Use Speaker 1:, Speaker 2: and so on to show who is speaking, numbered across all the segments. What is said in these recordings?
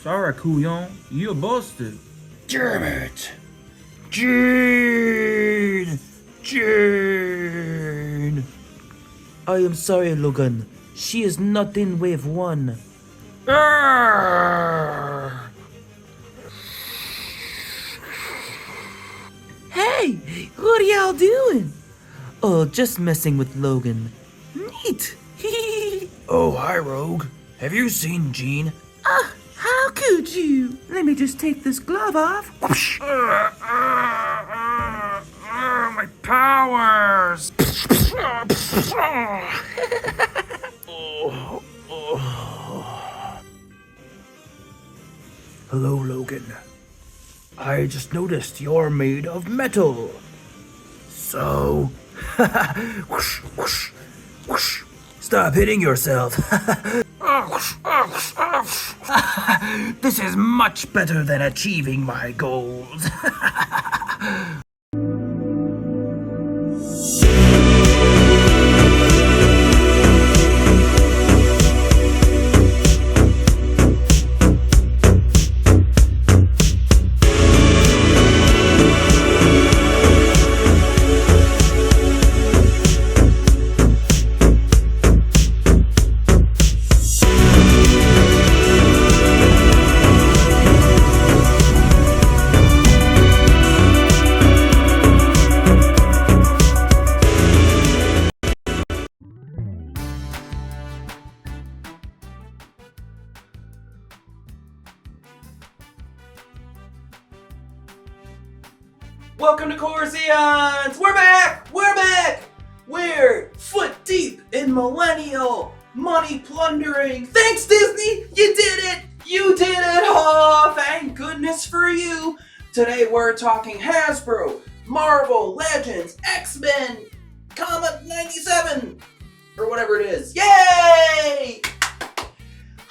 Speaker 1: Sorry, Corzeons, you're busted.
Speaker 2: Damn it! Jane! Jane!
Speaker 3: I am sorry, Logan. She is not in wave 1.
Speaker 2: Arrgh!
Speaker 3: Hey! What are y'all doing? Oh, just messing with Logan. Neat!
Speaker 2: Oh, hi, Rogue. Have you seen Jean?
Speaker 3: How could you? Let me just take this glove off.
Speaker 2: My powers! Hello, Logan. I just noticed you're made of metal. So, whoosh, whoosh, whoosh. Stop hitting yourself. This is much better than achieving my goals.
Speaker 4: Welcome to Corzeons! We're back! We're back! We're foot deep in millennial money plundering. Thanks, Disney! You did it! You did it! Oh, thank goodness for you! Today we're talking Hasbro, Marvel, Legends, X-Men, Comet 97, or whatever it is. Yay!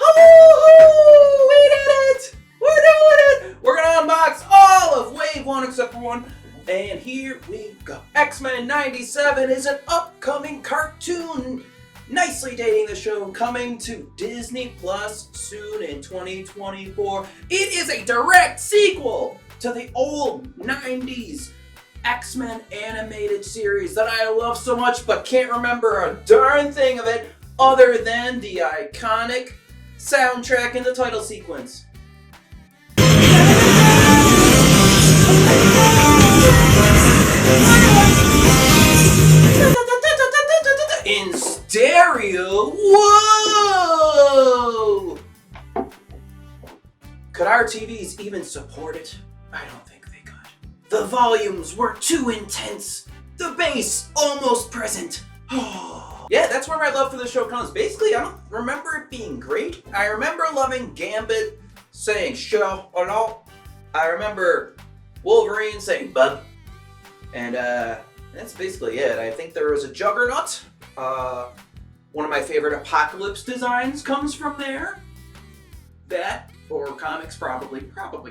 Speaker 4: Oh, we did it! We're doing it! We're gonna unbox all of Wave 1 except for one. And here we go. X-Men 97 is an upcoming cartoon, nicely dating the show, coming to Disney Plus soon in 2024. It is a direct sequel to the old 90s X-Men animated series that I love so much but can't remember a darn thing of it other than the iconic soundtrack in the title sequence. In stereo? Whoa! Could our TVs even support it? I don't think they could. The volumes were too intense. The bass almost present. Yeah, that's where my love for the show comes. Basically, I don't remember it being great. I remember loving Gambit saying show or no. I remember Wolverine saying bug. And that's basically it. I think there was a Juggernaut. One of my favorite Apocalypse designs comes from there. That, or comics probably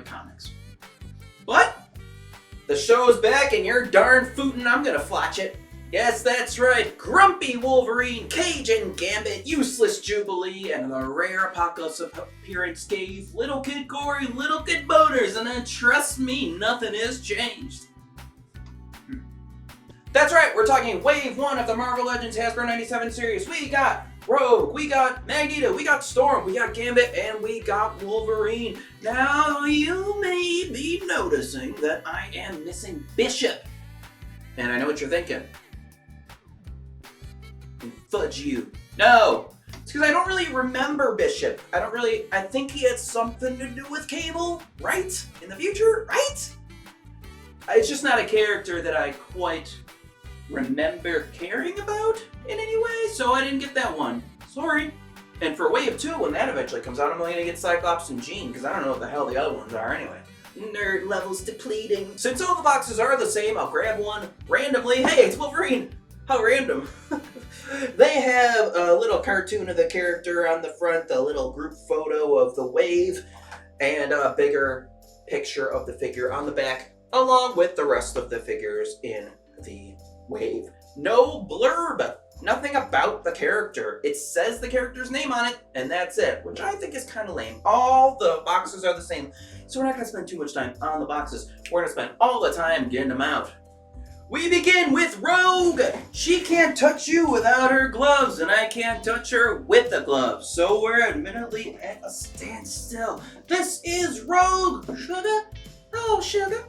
Speaker 4: comics. But the show's back and you're darn footin' I'm gonna flatch it. Yes, that's right. Grumpy Wolverine, Cajun Gambit, Useless Jubilee, and the rare Apocalypse appearance gave Little Kid Gory Little Kid Boners, and then trust me, nothing has changed. That's right, we're talking Wave 1 of the Marvel Legends Hasbro 97 series. We got Rogue, we got Magneto, we got Storm, we got Gambit, and we got Wolverine. Now, you may be noticing that I am missing Bishop. And I know what you're thinking. Fudge you. No! It's because I don't really remember Bishop. I think he had something to do with Cable, right? In the future, right? It's just not a character that I quite remember caring about in any way, so I didn't get that one. Sorry. And for Wave 2, when that eventually comes out, I'm only gonna get Cyclops and Jean, because I don't know what the hell the other ones are anyway. Nerd levels depleting. Since all the boxes are the same, I'll grab one randomly. Hey, it's Wolverine! How random. They have a little cartoon of the character on the front, a little group photo of the Wave, and a bigger picture of the figure on the back, along with the rest of the figures in the Wave. No blurb. Nothing about the character. It says the character's name on it, and that's it, which I think is kind of lame. All the boxes are the same, so we're not going to spend too much time on the boxes. We're going to spend all the time getting them out. We begin with Rogue. She can't touch you without her gloves, and I can't touch her with the gloves, so we're admittedly at a standstill. This is Rogue. Sugar? Oh, Sugar.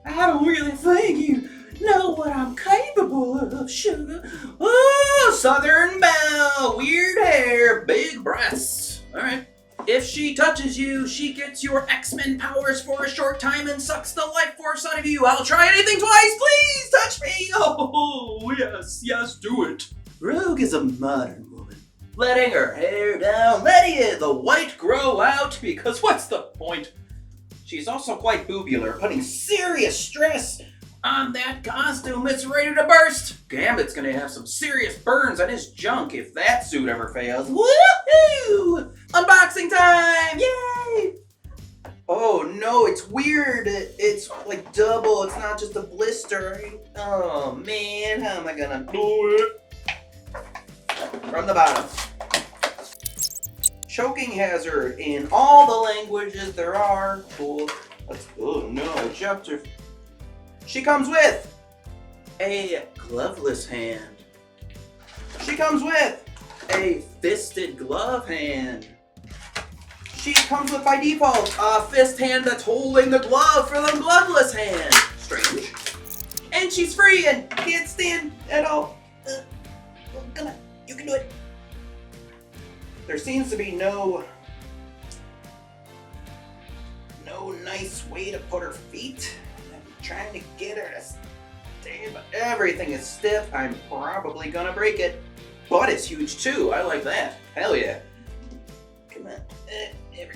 Speaker 4: I don't really think you know what I'm capable of, Sugar. Oh, Southern Belle, weird hair, big breasts. All right. If she touches you, she gets your X-Men powers for a short time and sucks the life force out of you. I'll try anything twice. Please touch me. Oh, yes, do it. Rogue is a modern woman, letting her hair down, letting the white grow out, because what's the point? She's also quite boobular, putting serious stress on that costume. It's ready to burst. Gambit's gonna have some serious burns on his junk if that suit ever fails. Woohoo! Unboxing time! Yay! Oh no, it's weird. It's like double. It's not just a blister. Oh man, how am I gonna do it? From the bottom. Choking hazard in all the languages there are. Cool. Oh no, chapter. She comes with a gloveless hand. She comes with a fisted glove hand. She comes with, by default, a fist hand that's holding the glove for the gloveless hand. Strange. And she's free and can't stand at all. Come on, you can do it. There seems to be no nice way to put her feet. I'm trying to get her to stand, but everything is stiff. I'm probably gonna break it. Butt is huge too. I like that. Hell yeah. Come on. Never.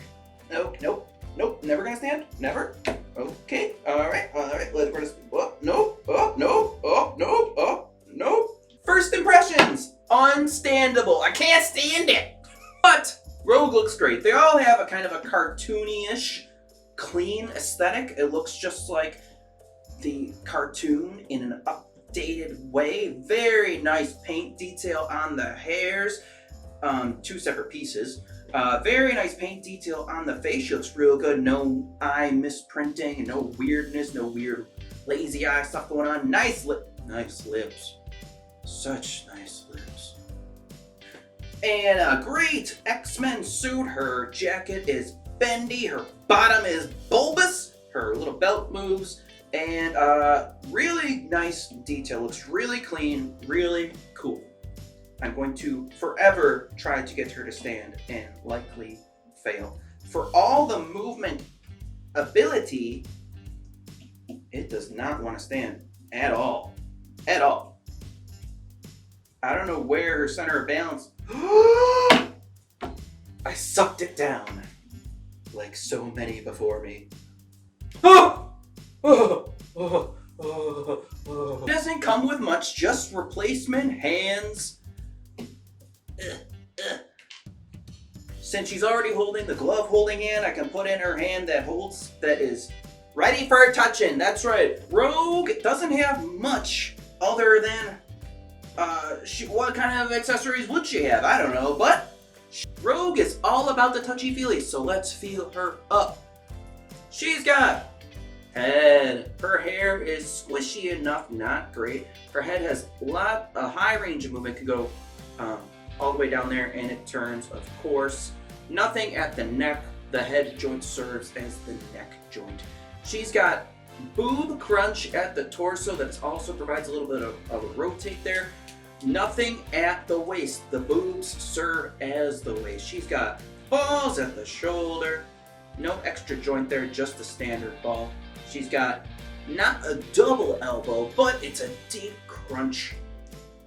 Speaker 4: Nope. Never gonna stand? Never? Okay. Alright. We're just. Nope. First impressions. Unstandable. I can't stand it. But Rogue looks great. They all have a kind of a cartoony-ish, clean aesthetic. It looks just like the cartoon in an updated way. Very nice paint detail on the hairs. Two separate pieces. Very nice paint detail on the face. She looks real good. No eye misprinting, no weirdness, no weird lazy eye stuff going on. Nice lips. Such nice lips. And a great X-Men suit. Her jacket is bendy. Her bottom is bulbous. Her little belt moves. And really nice detail. Looks really clean. Really cool. I'm going to forever try to get her to stand and likely fail. For all the movement ability, it does not want to stand at all. At all. I don't know where her center of balance. I sucked it down like so many before me. Doesn't come with much, just replacement hands. Since she's already holding the glove holding hand, I can put in her hand that is ready for touching. That's right. Rogue doesn't have much other than what kind of accessories would she have? I don't know, but Rogue is all about the touchy-feely, so let's feel her up. She's got head. Her hair is squishy enough, not great. Her head has a high range of movement, could go all the way down there, and it turns, of course. Nothing at the neck. The head joint serves as the neck joint. She's got boob crunch at the torso that also provides a little bit of a rotate there. Nothing at the waist. The boobs serve as the waist. She's got balls at the shoulder. No extra joint there, just the standard ball. She's got not a double elbow, but it's a deep crunch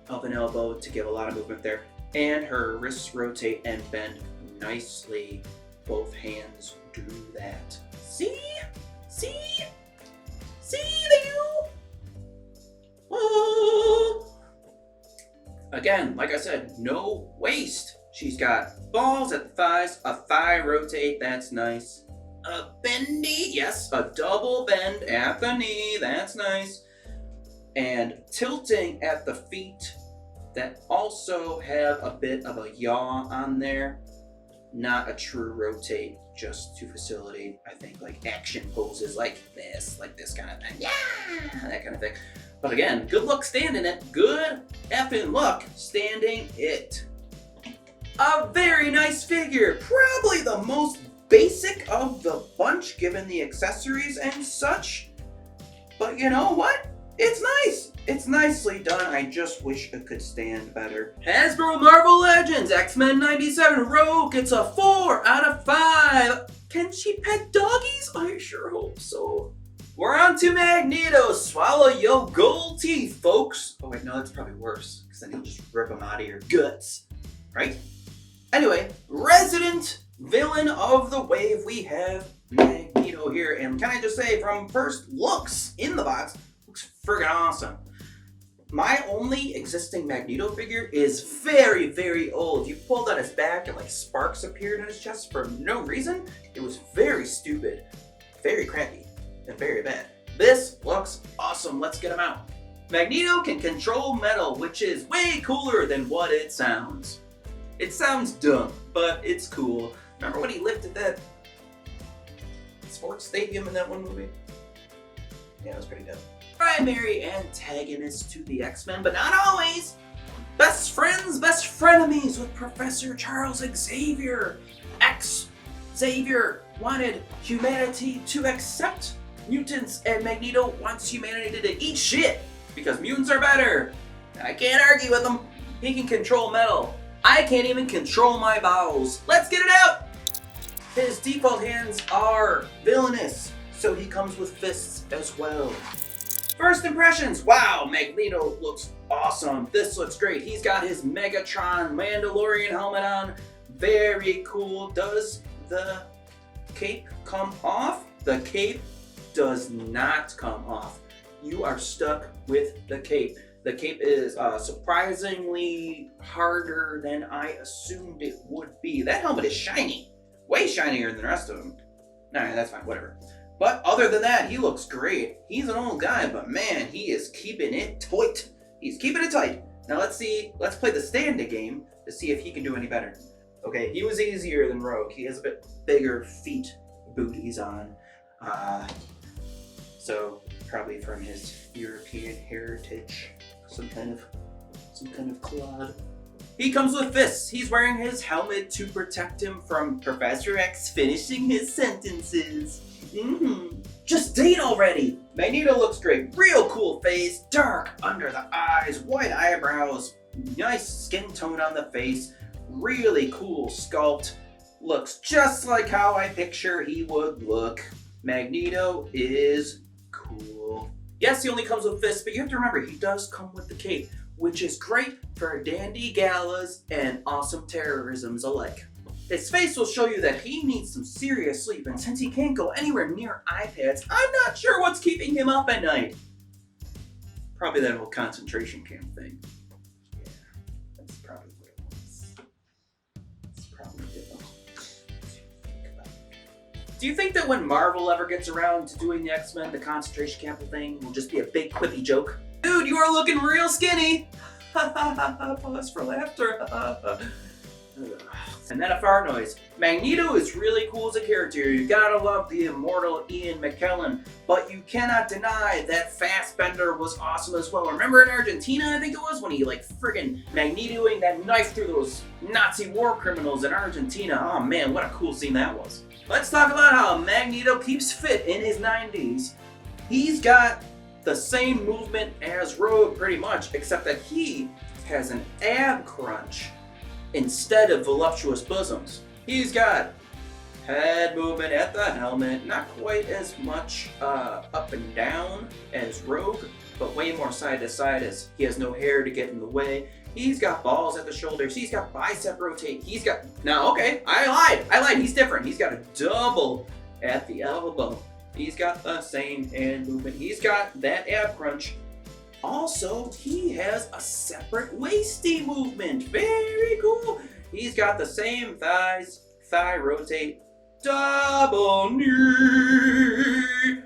Speaker 4: of an elbow to give a lot of movement there. And her wrists rotate and bend nicely. Both hands do that. See? There? Oh. Again, like I said, no waist. She's got balls at the thighs, a thigh rotate, that's nice. A bendy, yes, a double bend at the knee, that's nice. And tilting at the feet, that also have a bit of a yaw on there. Not a true rotate, just to facilitate, I think, like action poses like this kind of thing. Yeah, that kind of thing. But again, good luck standing it. Good effing luck standing it. A very nice figure. Probably the most basic of the bunch, given the accessories and such. But you know what? It's nice. It's nicely done. I just wish it could stand better. Hasbro Marvel Legends X-Men 97 Rogue gets a 4 out of 5. Can she pet doggies? I sure hope so. We're on to Magneto. Swallow your gold teeth, folks. Oh wait, no, that's probably worse, because then he'll just rip them out of your guts, right? Anyway, resident villain of the wave, we have Magneto here. And can I just say, from first looks in the box, looks friggin' awesome. My only existing Magneto figure is very, very old. You pulled out his back and like sparks appeared on his chest for no reason. It was very stupid, very crappy, and very bad. This looks awesome. Let's get him out. Magneto can control metal, which is way cooler than what it sounds. It sounds dumb, but it's cool. Remember when he lifted that sports stadium in that one movie? Yeah, it was pretty dumb. Primary antagonist to the X-Men, but not always. Best friends, best frenemies with Professor Charles Xavier. Xavier wanted humanity to accept mutants, and Magneto wants humanity to eat shit because mutants are better. I can't argue with him. He can control metal. I can't even control my bowels. Let's get it out! His default hands are villainous, so he comes with fists as well. First impressions, wow, Magneto looks awesome. This looks great. He's got his Megatron Mandalorian helmet on. Very cool. Does the cape come off? The cape does not come off. You are stuck with the cape. The cape is surprisingly harder than I assumed it would be. That helmet is shiny. Way shinier than the rest of them. Alright, that's fine, whatever. But other than that, he looks great. He's an old guy, but man, he is keeping it tight. He's keeping it tight. Now let's play the stand-a game to see if he can do any better. Okay, he was easier than Rogue. He has a bit bigger feet booties on. So probably from his European heritage, some kind of clod. He comes with fists. He's wearing his helmet to protect him from Professor X finishing his sentences. Just date already! Magneto looks great. Real cool face, dark under the eyes, white eyebrows, nice skin tone on the face, really cool sculpt. Looks just like how I picture he would look. Magneto is cool. Yes, he only comes with fists, but you have to remember, he does come with the cape, which is great for dandy galas and awesome terrorisms alike. His face will show you that he needs some serious sleep, and since he can't go anywhere near iPads, I'm not sure what's keeping him up at night. Probably that whole concentration camp thing. Yeah, that's probably what it was. It's probably difficult to think about. Do you think that when Marvel ever gets around to doing the X-Men, the concentration camp thing will just be a big quippy joke? Dude, you are looking real skinny! Pause for laughter. And then a fart noise. Magneto is really cool as a character. You gotta love the immortal Ian McKellen, but you cannot deny that Fassbender was awesome as well. Remember in Argentina, I think it was, when he like friggin' Magnetoing that knife through those Nazi war criminals in Argentina. Oh man, what a cool scene that was. Let's talk about how Magneto keeps fit in his 90s. He's got the same movement as Rogue pretty much, except that he has an ab crunch instead of voluptuous bosoms. He's got head movement at the helmet, not quite as much up and down as Rogue, but way more side to side as he has no hair to get in the way. He's got balls at the shoulders. He's got bicep rotate. He's got, now okay, I lied, he's different. He's got a double at the elbow. He's got the same hand movement. He's got that ab crunch. Also, he has a separate waisty movement. Very cool. He's got the same thighs, thigh rotate, double knee,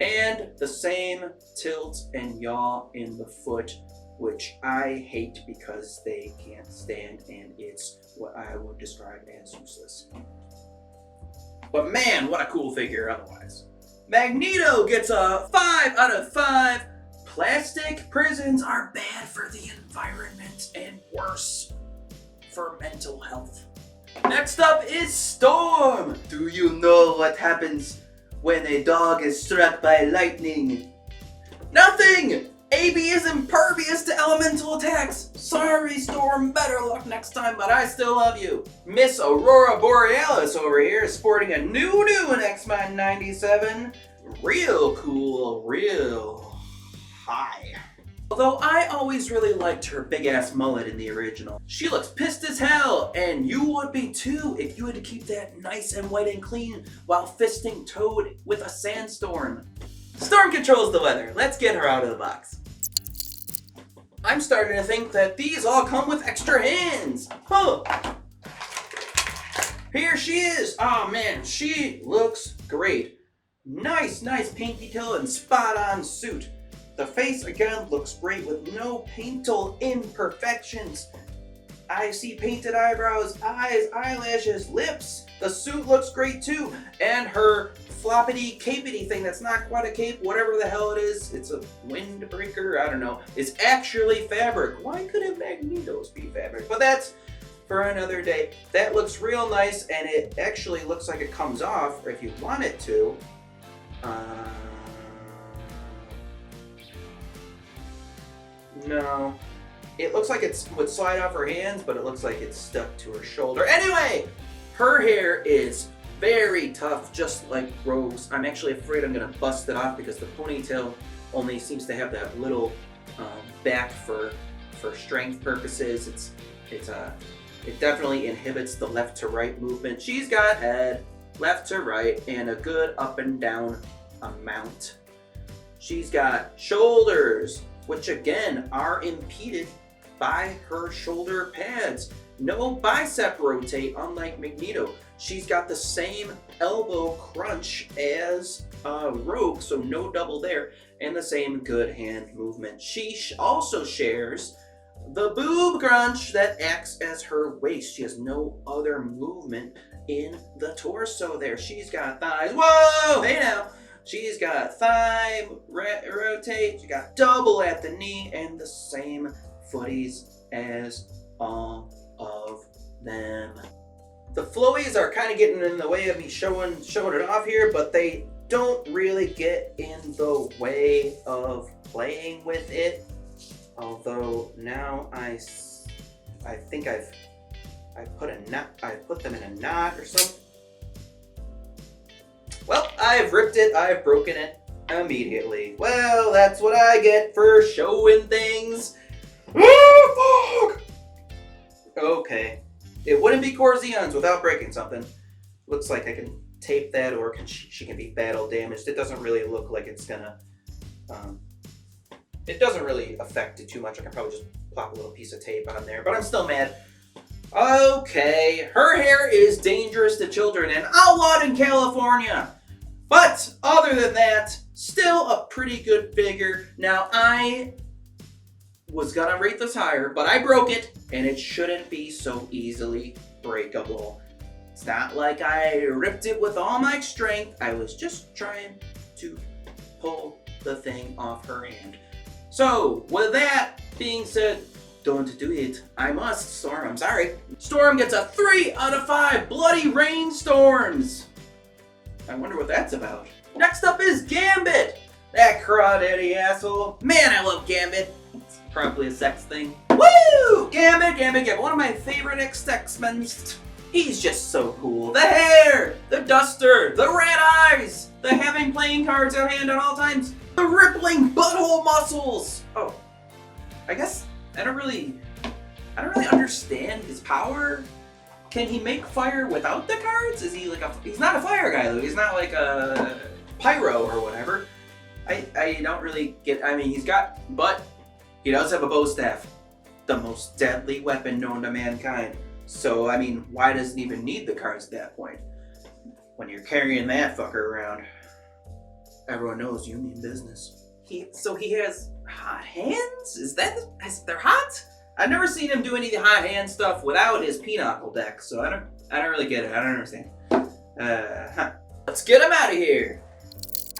Speaker 4: and the same tilt and yaw in the foot. which I hate because they can't stand, and it's what I would describe as useless. But man, what a cool figure otherwise. Magneto gets a 5 out of 5. Plastic prisons are bad for the environment and worse for mental health. Next up is Storm. Do you know what happens when a dog is struck by lightning? Nothing! AB is impervious to elemental attacks. Sorry, Storm, better luck next time, but I still love you. Miss Aurora Borealis over here is sporting a new in X-Men 97. Real cool, real high. Although I always really liked her big-ass mullet in the original. She looks pissed as hell, and you would be too if you had to keep that nice and white and clean while fisting Toad with a sandstorm. Storm controls the weather. Let's get her out of the box. I'm starting to think that these all come with extra hands. Huh. Here she is. Oh man, she looks great. Nice paint detail and spot on suit. The face again looks great with no paintal imperfections. I see painted eyebrows, eyes, eyelashes, lips. The suit looks great too. And her floppity capity thing that's not quite a cape, whatever the hell it is, it's a windbreaker, I don't know, is actually fabric. Why couldn't Magneto's be fabric? But that's for another day. That looks real nice, and it actually looks like it comes off, or if you want it to. No. It looks like it would slide off her hands, but it looks like it's stuck to her shoulder. Anyway, her hair is very tough, just like Rose. I'm actually afraid I'm gonna bust it off because the ponytail only seems to have that little back for strength purposes. It definitely inhibits the left to right movement. She's got head, left to right, and a good up and down amount. She's got shoulders, which again are impeded by her shoulder pads. No bicep rotate, unlike Magneto. She's got the same elbow crunch as Rogue, so no double there, and the same good hand movement. She also shares the boob crunch that acts as her waist. She has no other movement in the torso there. She's got thighs. Whoa! Hey now! She's got thigh rotate. She got double at the knee and the same footies as all of them. The flowies are kind of getting in the way of me showing it off here, but they don't really get in the way of playing with it. Although now I think I put them in a knot or something. Well, I've ripped it, I've broken it immediately. Well, that's what I get for showing things. Oh, fuck! Okay. It wouldn't be Corzeons without breaking something. Looks like I can tape that, or she can be battle damaged. It doesn't really look like it's gonna... it doesn't really affect it too much. I can probably just plop a little piece of tape on there, but I'm still mad. Okay, her hair is dangerous to children and outlawed in California. But other than that, still a pretty good figure. Now, I was gonna rate this higher, but I broke it, and it shouldn't be so easily breakable. It's not like I ripped it with all my strength. I was just trying to pull the thing off her hand. So, with that being said, don't do it. I must, Storm, I'm sorry. Storm gets a 3 out of 5 bloody rainstorms. I wonder what that's about. Next up is Gambit. That crawdaddy asshole. Man, I love Gambit. It's probably a sex thing. Woo! Gambit. One of my favorite X-Men. He's just so cool. The hair, the duster, the red eyes, the having playing cards at hand at all times, the rippling butthole muscles. Oh, I guess I don't really understand his power. Can he make fire without the cards? Is he like he's not a fire guy though. He's not like a pyro or whatever. I don't really get, I mean, but he does have a bow staff. The most deadly weapon known to mankind. So, I mean, why does he even need the cards at that point? When you're carrying that fucker around, everyone knows you mean business. he has hot hands? They're hot? I've never seen him do any of the hot hand stuff without his pinochle deck, so I don't really get it. I don't understand. Let's get him out of here.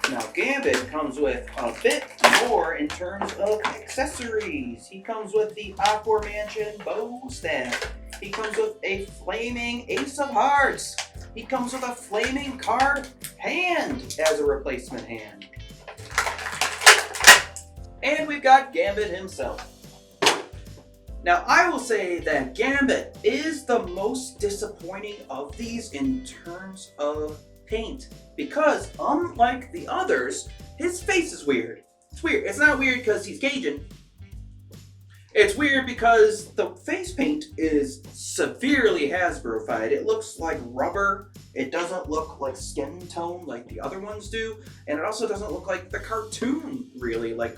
Speaker 4: Now Gambit comes with a bit more in terms of accessories. He comes with the aforementioned bow staff. He comes with a flaming Ace of Hearts. He comes with a flaming card hand as a replacement hand. And we've got Gambit himself. Now, I will say that Gambit is the most disappointing of these in terms of paint, because unlike the others, his face is weird. It's weird. It's not weird because he's Cajun. It's weird because the face paint is severely Hasbro-fied. It looks like rubber. It doesn't look like skin tone like the other ones do, and it also doesn't look like the cartoon, really, like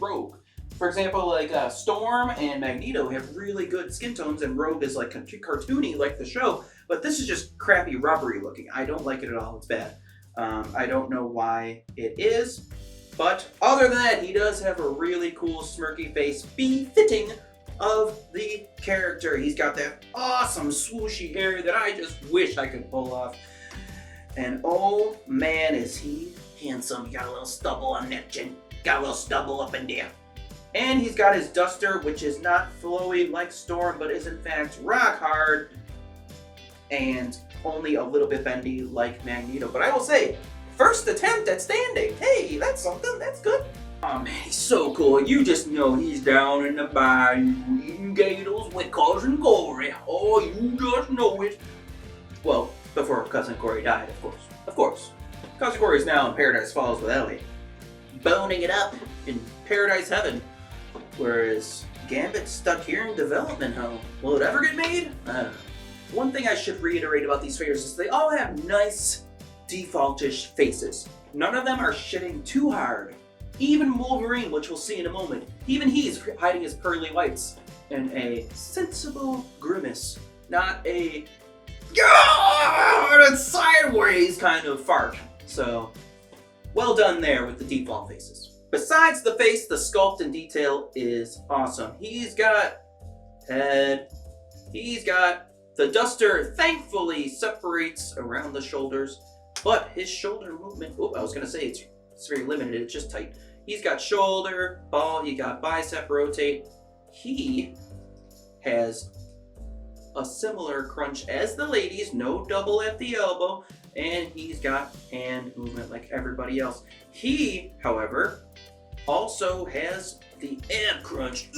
Speaker 4: Rogue. For example, like Storm and Magneto have really good skin tones, and Rogue is like cartoony like the show, but this is just crappy rubbery looking. I don't like it at all. It's bad. I don't know why it is, but other than that, he does have a really cool smirky face befitting of the character. He's got that awesome swooshy hair that I just wish I could pull off. And oh man, is he handsome. He got a little stubble on that chin. Got a little stubble up in there. And he's got his duster, which is not flowy like Storm, but is in fact rock hard and only a little bit bendy like Magneto. But I will say, first attempt at standing. Hey, that's something. That's good. Oh man, he's so cool. You just know he's down in the bayou eating gators with Cousin Corey. Oh, you just know it. Well, before Cousin Corey died, of course. Of course. Cousin Corey's now in Paradise Falls with Ellie, boning it up in Paradise Heaven. Whereas Gambit's stuck here in development hell. Will it ever get made? One thing I should reiterate about these figures is they all have nice, defaultish faces. None of them are shitting too hard. Even Wolverine, which we'll see in a moment, even he's hiding his pearly whites in a sensible grimace, not a sideways kind of fart. So, well done there with the default faces. Besides the face, the sculpt and detail is awesome. He's got head. He's got the duster, thankfully separates around the shoulders, but his shoulder movement, I was going to say it's very limited, it's just tight. He's got shoulder, ball, he got bicep rotate. He has a similar crunch as the ladies, no double at the elbow, and he's got hand movement like everybody else. He, however, also has the ab crunch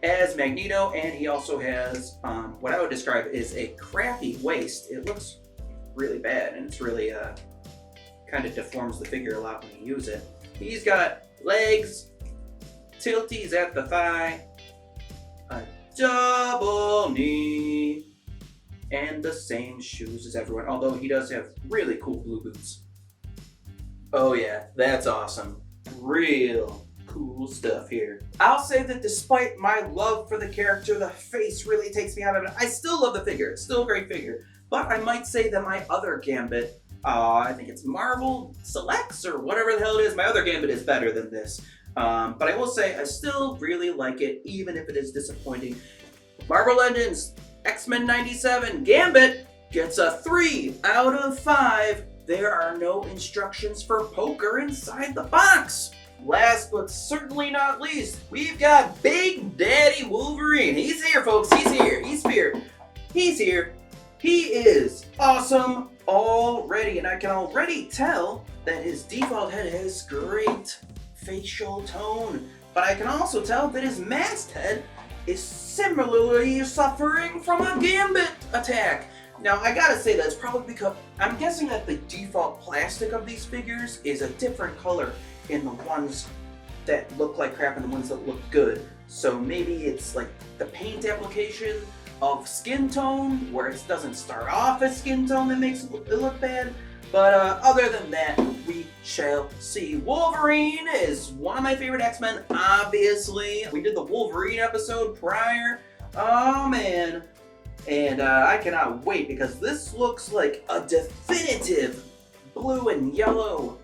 Speaker 4: as Magneto, and he also has what I would describe as a crappy waist. It looks really bad, and it's really kind of deforms the figure a lot when you use it. He's got legs, tilties at the thigh, a double knee, and the same shoes as everyone, although he does have really cool blue boots. Oh yeah, that's awesome. Real cool stuff here. I'll say that despite my love for the character, the face really takes me out of it. I still love the figure. It's still a great figure. But I might say that my other Gambit, I think it's Marvel Selects or whatever the hell it is, my other Gambit is better than this. But I will say I still really like it, even if it is disappointing. Marvel Legends X-Men 97 Gambit gets a 3 out of 5. There are no instructions for poker inside the box. Last but certainly not least, we've got Big Daddy Wolverine. He's here, folks. He's here. He's here. He's here. He is awesome already, and I can already tell that his default head has great facial tone. But I can also tell that his masked head is similarly suffering from a Gambit attack. Now, I gotta say that's probably because I'm guessing that the default plastic of these figures is a different color in the ones that look like crap and the ones that look good. So maybe it's like the paint application of skin tone, where it doesn't start off as skin tone that makes it look bad. But other than that, we shall see. Wolverine is one of my favorite X-Men, obviously. We did the Wolverine episode prior. Oh man. And I cannot wait, because this looks like a definitive blue and yellow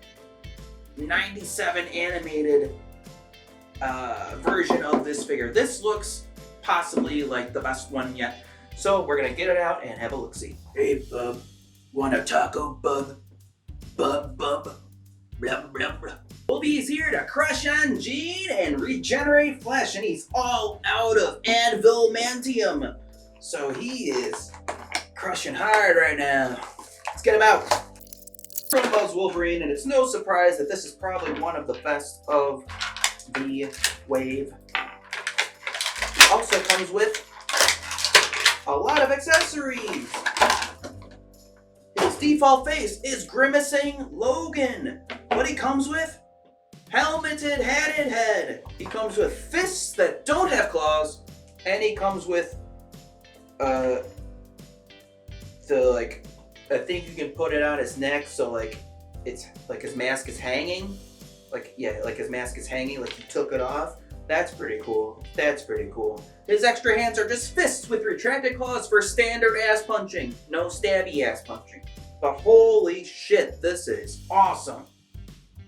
Speaker 4: 97 animated version of this figure. This looks possibly like the best one yet. So we're gonna get it out and have a look-see.
Speaker 2: Hey, bub. Want a taco, bub? Bub. Blah, blah, blah.
Speaker 4: Wolvie's here to crush on Gene and regenerate flesh, and he's all out of Advilmantium. So he is crushing hard right now. Let's get him out. Everyone loves Wolverine, and it's no surprise that this is probably one of the best of the wave. It also comes with a lot of accessories. His default face is grimacing Logan. What he comes with? Helmeted, hatted head. He comes with fists that don't have claws, and he comes with I think you can put it on his neck, so like it's like his mask is hanging. Like his mask is hanging, like he took it off. That's pretty cool. That's pretty cool. His extra hands are just fists with retracted claws for standard ass punching. No stabby ass punching. But holy shit, this is awesome.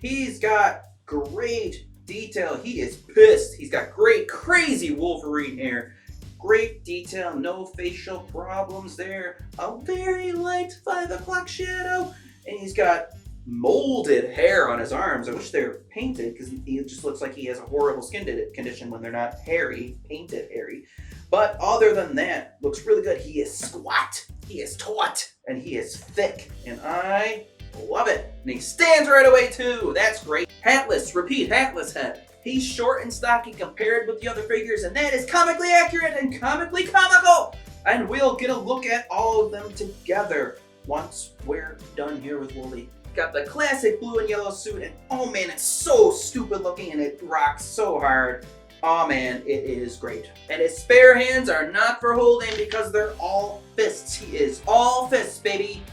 Speaker 4: He's got great detail. He is pissed. He's got great, crazy Wolverine hair. Great detail, no facial problems there. A very light 5 o'clock shadow. And he's got molded hair on his arms. I wish they were painted because he just looks like he has a horrible skin condition when they're not hairy, painted hairy. But other than that, looks really good. He is squat, he is taut, and he is thick. And I love it. And he stands right away too. That's great. Hatless, repeat, hatless head. He's short and stocky compared with the other figures, and that is comically accurate and comically comical. And we'll get a look at all of them together once we're done here with Wolvie. Got the classic blue and yellow suit, and oh man, it's so stupid looking and it rocks so hard. Oh man, it is great. And his spare hands are not for holding because they're all fists. He is all fists, baby.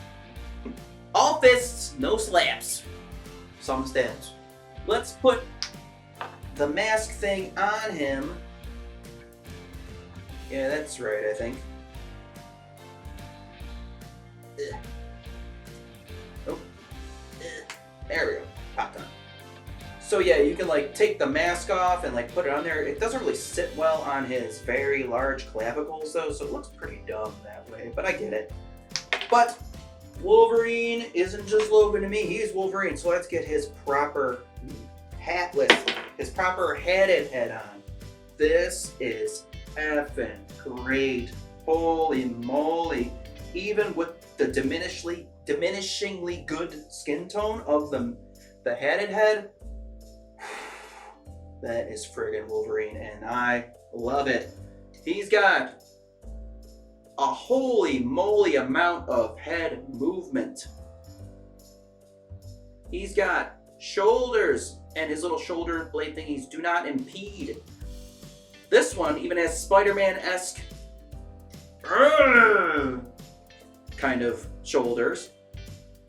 Speaker 4: All fists, no slaps. Some stabs. Let's put the mask thing on him. Yeah, that's right, I think. Ugh. Oh. Ugh. There we go. Popped on. So yeah, you can like take the mask off and like put it on there. It doesn't really sit well on his very large clavicles though, so it looks pretty dumb that way, but I get it. But Wolverine isn't just Logan to me, he's Wolverine, so let's get his proper his proper hatted head on. This is effing great. Holy moly. Even with the diminishingly good skin tone of the hatted head, that is friggin' Wolverine, and I love it. He's got a holy moly amount of head movement. He's got shoulders, and his little shoulder blade thingies do not impede. This one even has Spider-Man-esque kind of shoulders.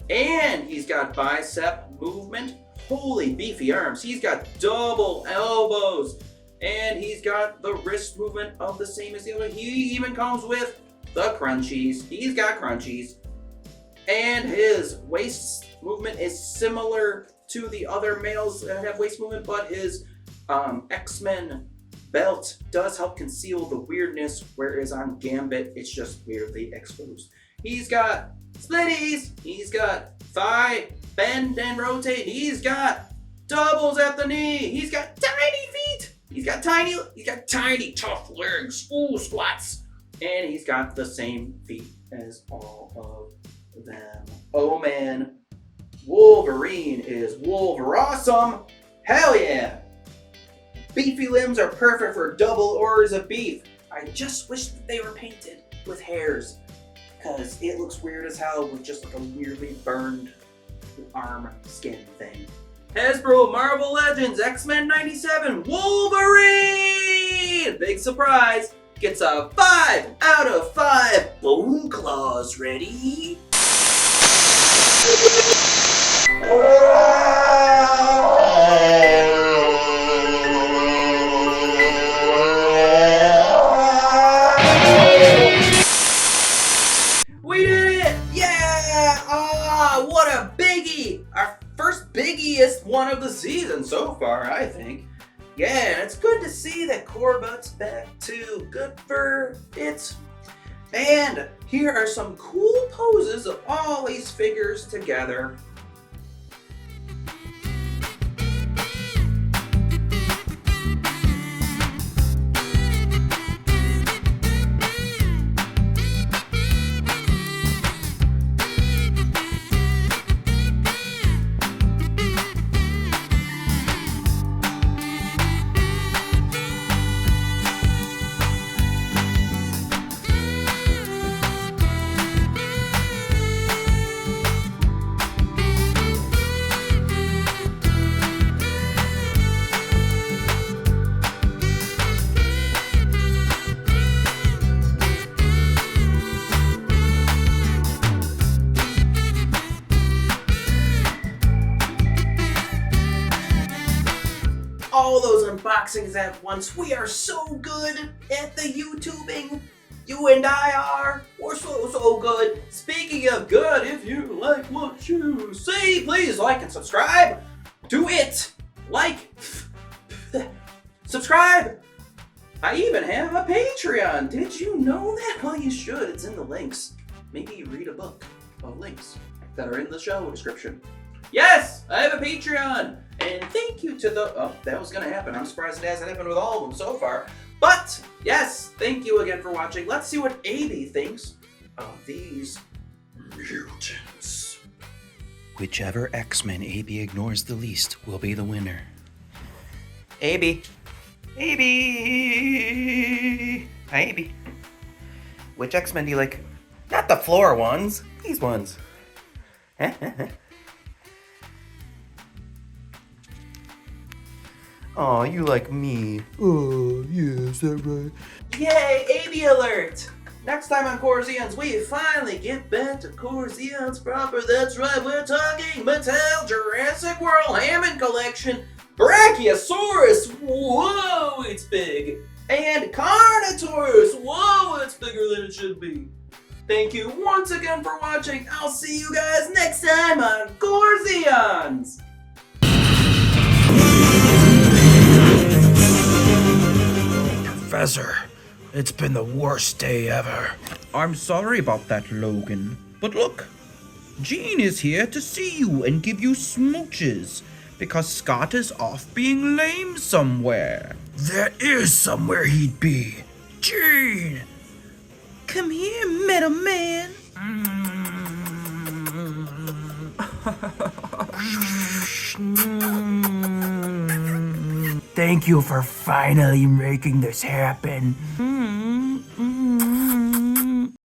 Speaker 4: And he's got bicep movement. Holy beefy arms. He's got double elbows. And he's got the wrist movement of the same as the other. He even comes with the crunchies. He's got crunchies. And his waist movement is similar to the other males that have waist movement, but his X-Men belt does help conceal the weirdness, whereas on Gambit, it's just weirdly exposed. He's got splitties. He's got thigh bend and rotate. He's got doubles at the knee. He's got tiny feet. He's got tiny tough legs. Ooh, squats. And he's got the same feet as all of them. Oh man, Wolverine is Wolverawesome. Hell yeah. Beefy limbs are perfect for double orders of beef. I just wish that they were painted with hairs, because it looks weird as hell with just like a weirdly burned arm skin thing. Hasbro Marvel Legends X-Men 97 Wolverine! Big surprise! Gets a 5 out of 5 bone claws. Ready? We did it! Yeah! Ah, what a biggie! Our first biggie is one of the season so far, I think. Yeah, and it's good to see that Corbutt's back too. Good for it. And here are some cool poses of all these figures together. All those unboxings at once. We are so good at the YouTubing. You and I are. We're so good. Speaking of good, if you like what you see, please like and subscribe. Do it. Like. Subscribe. I even have a Patreon. Did you know that? Well, you should. It's in the links. Maybe read a book of links that are in the show description. Yes, I have a Patreon. And thank you to the... Oh, that was going to happen. I'm surprised it hasn't happened with all of them so far. But, yes, thank you again for watching. Let's see what AB thinks of these mutants.
Speaker 3: Whichever X-Men AB ignores the least will be the winner. AB. AB. Hi, AB. Which X-Men do you like? Not the floor ones. These ones. Oh, you like me. Oh, yeah, is that right?
Speaker 4: Yay, AB alert! Next time on Corzeons, we finally get back to Corzeons proper. That's right, we're talking Mattel Jurassic World Hammond Collection, Brachiosaurus, whoa, it's big, and Carnotaurus, whoa, it's bigger than it should be. Thank you once again for watching. I'll see you guys next time on Corzeons.
Speaker 1: Professor, it's been the worst day ever. I'm sorry about that, Logan. But look, Jean is here to see you and give you smooches because Scott is off being lame somewhere. There is somewhere he'd be. Jean!
Speaker 3: Come here, Metal Man.
Speaker 1: Thank you for finally making this happen.